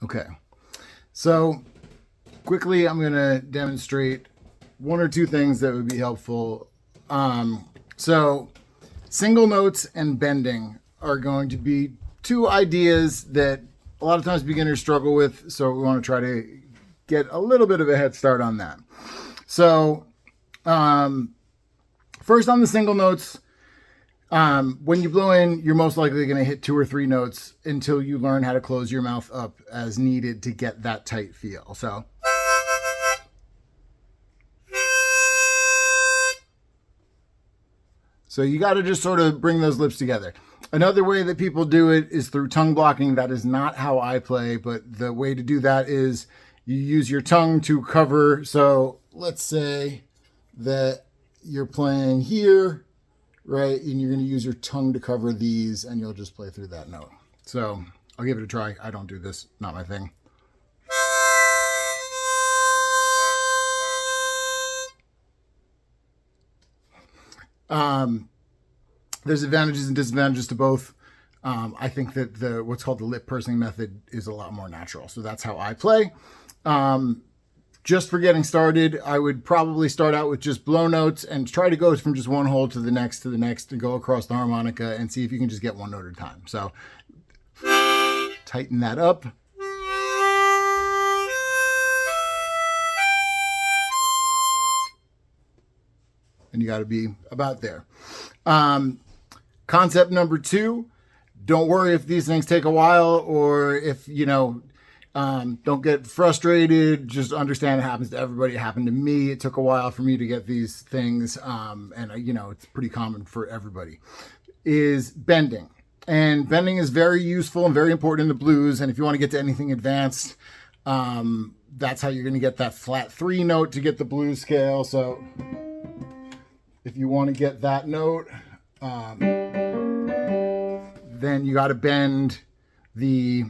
Okay. So quickly, I'm going to demonstrate one or two things that would be helpful. So single notes and bending are going to be two ideas that a lot of times beginners struggle with. So we want to try to get a little bit of a head start on that. So first on the single notes, when you blow in, you're most likely going to hit 2 or 3 notes until you learn how to close your mouth up as needed to get that tight feel. So you got to just sort of bring those lips together. Another way that people do it is through tongue blocking. That is not how I play, but the way to do that is you use your tongue to cover. So let's say that you're playing here, right? And you're going to use your tongue to cover these, and you'll just play through that note. So I'll give it a try. I don't do this, not my thing. There's advantages and disadvantages to both. I think that what's called the lip pursing method is a lot more natural. So that's how I play. Just for getting started, I would probably start out with just blow notes and try to go from just one hole to the next and go across the harmonica and see if you can just get one note at a time. So tighten that up. And you got to be about there. Concept number 2, don't worry if these things take a while or if, don't get frustrated. Just understand it happens to everybody. It happened to me. It took a while for me to get these things. And it's pretty common for everybody, is bending. And bending is very useful and very important in the blues. And if you want to get to anything advanced, that's how you're going to get that flat 3 note to get the blues scale. So if you want to get that note, then you got to bend the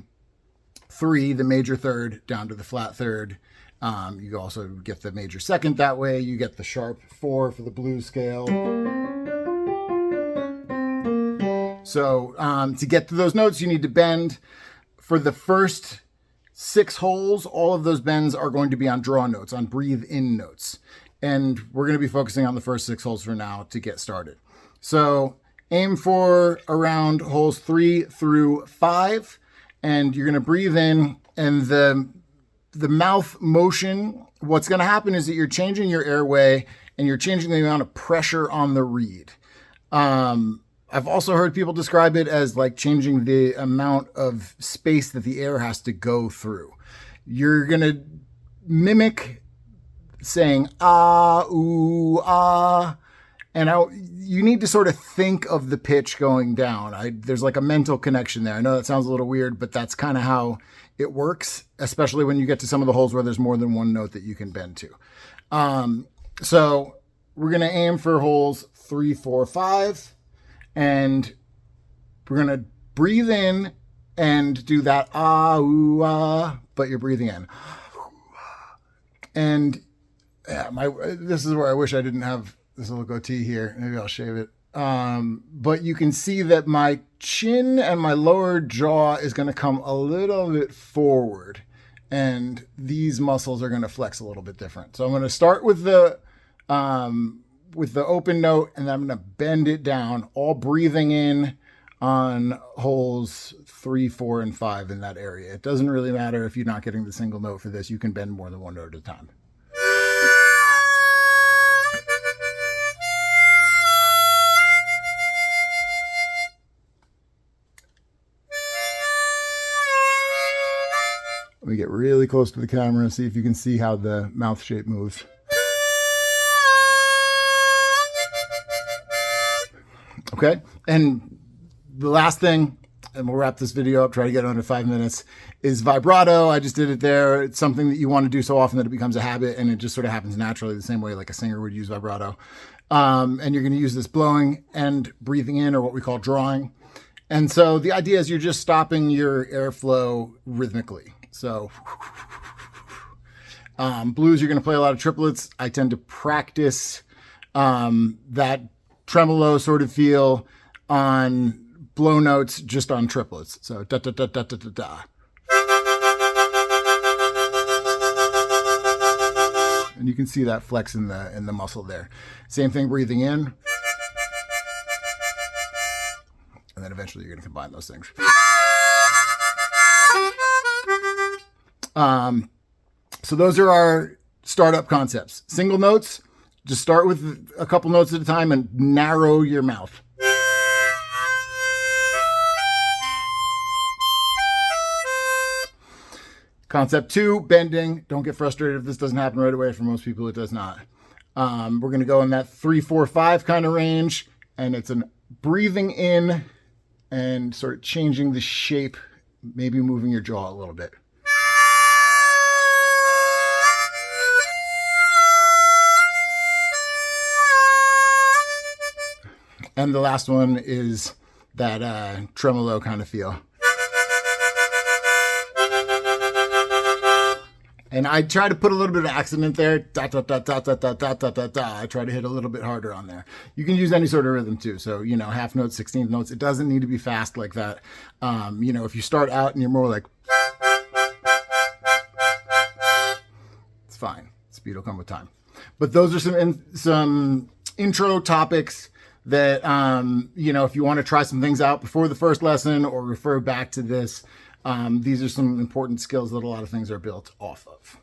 3, the major third, down to the flat third. You also get the major second that way. You get the sharp 4 for the blues scale. So to get to those notes, you need to bend. For the first 6 holes, all of those bends are going to be on draw notes, on breathe in notes. And we're going to be focusing on the first 6 holes for now to get started. So aim for around holes 3 through 5, and you're going to breathe in, and the mouth motion, what's going to happen is that you're changing your airway and you're changing the amount of pressure on the reed. I've also heard people describe it as like changing the amount of space that the air has to go through. You're going to mimic saying ah, ooh, ah, and you need to sort of think of the pitch going down. There's like a mental connection there. I know that sounds a little weird, but that's kind of how it works, especially when you get to some of the holes where there's more than one note that you can bend to. So we're going to aim for holes 3, 4, 5, and we're going to breathe in and do that ah, ooh, ah, but you're breathing in. And yeah, this is where I wish I didn't have this little goatee here. Maybe I'll shave it. But you can see that my chin and my lower jaw is going to come a little bit forward, and these muscles are going to flex a little bit different. So I'm going to start with the open note, and then I'm going to bend it down, all breathing in on holes 3, 4, and 5 in that area. It doesn't really matter if you're not getting the single note for this. You can bend more than one note at a time. Let me get really close to the camera and see if you can see how the mouth shape moves. Okay, and the last thing, and we'll wrap this video up, try to get under 5 minutes, is vibrato. I just did it there. It's something that you want to do so often that it becomes a habit, and it just sort of happens naturally the same way like a singer would use vibrato. And you're going to use this blowing and breathing in, or what we call drawing. And so the idea is you're just stopping your airflow rhythmically. So blues, you're going to play a lot of triplets. I tend to practice that tremolo sort of feel on blow notes just on triplets. So da da da da da da da. And you can see that flex in the muscle there. Same thing breathing in. And then eventually you're going to combine those things. So those are our startup concepts. Single notes, just start with a couple notes at a time and narrow your mouth. Concept 2, bending. Don't get frustrated if this doesn't happen right away. For most people, it does not. We're going to go in that 3, 4, 5 kind of range, and it's an breathing in and sort of changing the shape, maybe moving your jaw a little bit. And the last one is that tremolo kind of feel. And I try to put a little bit of accent there. Da, da, da, da, da, da, da, da, da, da. I try to hit a little bit harder on there. You can use any sort of rhythm too. So, half notes, 16th notes. It doesn't need to be fast like that. If you start out and you're more like, it's fine. Speed will come with time. But those are some intro topics that, if you want to try some things out before the first lesson or refer back to this, these are some important skills that a lot of things are built off of.